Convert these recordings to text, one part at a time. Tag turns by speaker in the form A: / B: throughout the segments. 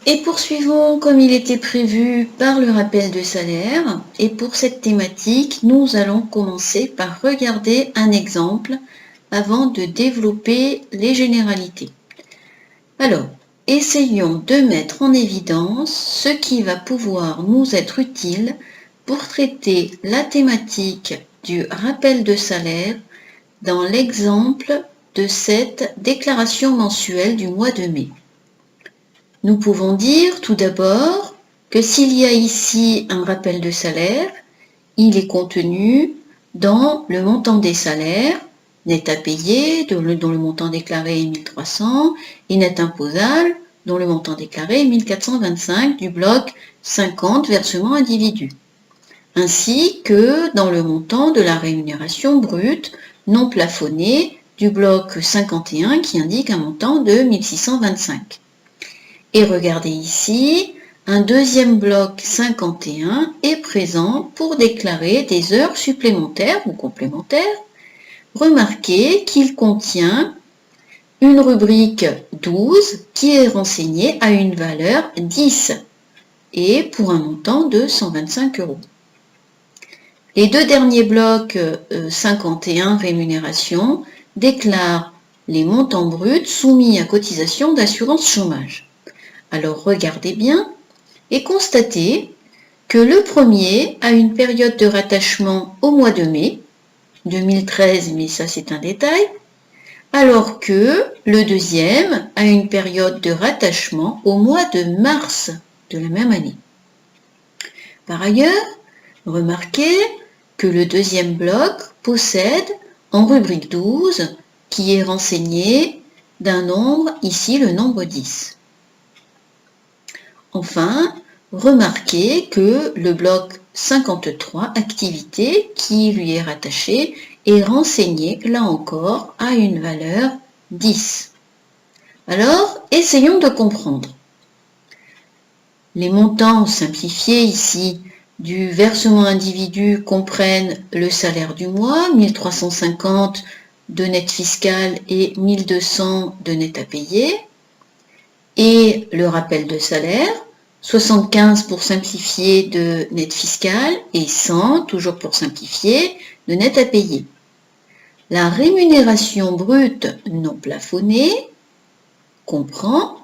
A: Et poursuivons comme il était prévu par le rappel de salaire. Et pour cette thématique, nous allons commencer par regarder un exemple avant de développer les généralités. Alors, essayons de mettre en évidence ce qui va pouvoir nous être utile pour traiter la thématique du rappel de salaire dans l'exemple de cette déclaration mensuelle du mois de mai. Nous pouvons dire tout d'abord que s'il y a ici un rappel de salaire, il est contenu dans le montant des salaires, net à payer, dont le montant déclaré est 1300, et net imposable, dont le montant déclaré est 1425 du bloc 50 versement individu, ainsi que dans le montant de la rémunération brute non plafonnée du bloc 51 qui indique un montant de 1625. Et regardez ici, un deuxième bloc 51 est présent pour déclarer des heures supplémentaires ou complémentaires. Remarquez qu'il contient une rubrique 12 qui est renseignée à une valeur 10 et pour un montant de 125 €. Les deux derniers blocs 51 rémunération déclarent les montants bruts soumis à cotisation d'assurance chômage. Alors regardez bien et constatez que le premier a une période de rattachement au mois de mai 2013, mais ça c'est un détail, alors que le deuxième a une période de rattachement au mois de mars de la même année. Par ailleurs, remarquez que le deuxième bloc possède en rubrique 12 qui est renseigné d'un nombre, ici le nombre 10. Enfin, remarquez que le bloc 53, activité, qui lui est rattaché, est renseigné, là encore, à une valeur 10. Alors, essayons de comprendre. Les montants simplifiés ici du versement individu comprennent le salaire du mois, 1350 de net fiscal et 1200 de net à payer, et le rappel de salaire, 75 pour simplifier de net fiscal et 100, toujours pour simplifier, de net à payer. La rémunération brute non plafonnée comprend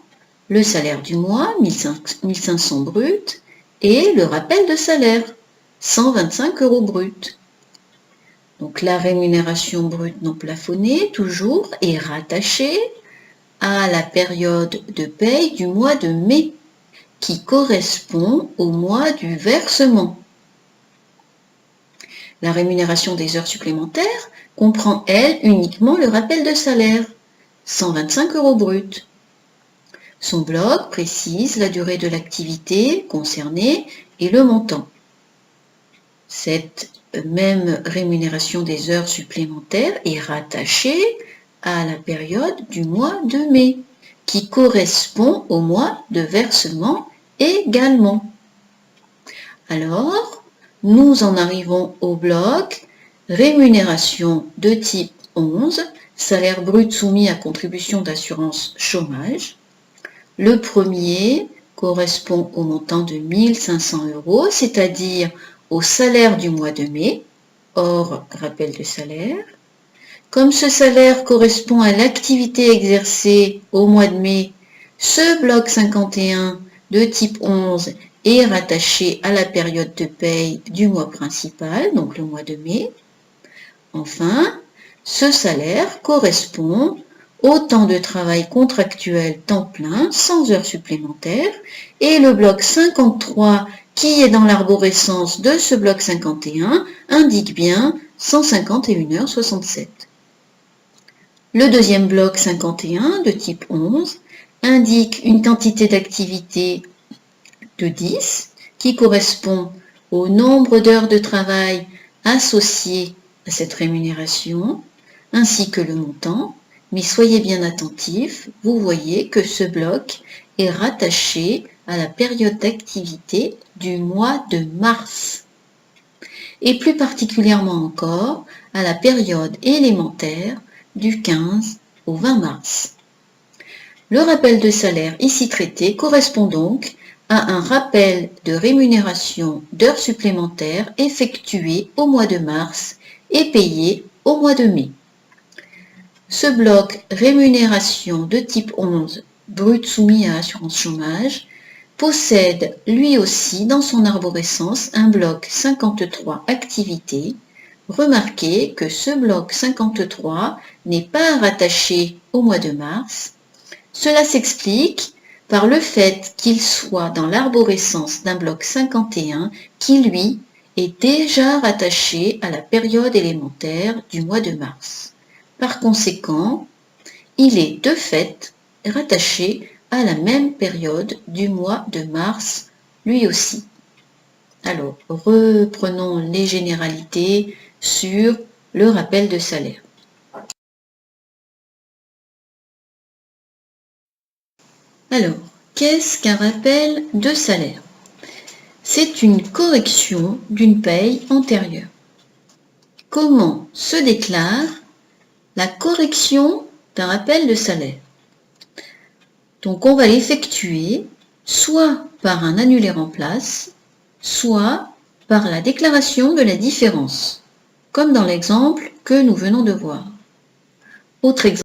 A: le salaire du mois, 1500 brut, et le rappel de salaire, 125 € brut. Donc la rémunération brute non plafonnée, toujours, est rattachée à la période de paye du mois de mai, qui correspond au mois du versement. La rémunération des heures supplémentaires comprend, elle, uniquement le rappel de salaire, 125 € brut. Son bloc précise la durée de l'activité concernée et le montant. Cette même rémunération des heures supplémentaires est rattachée à la période du mois de mai, qui correspond au mois de versement également. Alors, nous en arrivons au bloc rémunération de type 11, salaire brut soumis à contribution d'assurance chômage. Le premier correspond au montant de 1500 €, c'est-à-dire au salaire du mois de mai, hors rappel de salaire. Comme ce salaire correspond à l'activité exercée au mois de mai, ce bloc 51 de type 11 est rattaché à la période de paye du mois principal, donc le mois de mai. Enfin, ce salaire correspond au temps de travail contractuel temps plein, sans heures supplémentaires, et le bloc 53 qui est dans l'arborescence de ce bloc 51 indique bien 151,67 h. Le deuxième bloc 51 de type 11 indique une quantité d'activité de 10 qui correspond au nombre d'heures de travail associées à cette rémunération ainsi que le montant, mais soyez bien attentifs, vous voyez que ce bloc est rattaché à la période d'activité du mois de mars et plus particulièrement encore à la période élémentaire du 15 au 20 mars. Le rappel de salaire ici traité correspond donc à un rappel de rémunération d'heures supplémentaires effectuées au mois de mars et payées au mois de mai. Ce bloc rémunération de type 11, brut soumis à assurance chômage, possède lui aussi dans son arborescence un bloc 53 activités. Remarquez que ce bloc 53 n'est pas rattaché au mois de mars. Cela s'explique par le fait qu'il soit dans l'arborescence d'un bloc 51 qui, lui, est déjà rattaché à la période élémentaire du mois de mars. Par conséquent, il est de fait rattaché à la même période du mois de mars, lui aussi. Alors, reprenons les généralités sur le rappel de salaire. Alors, qu'est-ce qu'un rappel de salaire? C'est une correction d'une paye antérieure. Comment se déclare la correction d'un rappel de salaire? Donc, on va l'effectuer soit par un annulé remplace, soit par la déclaration de la différence, comme dans l'exemple que nous venons de voir. Autre exemple.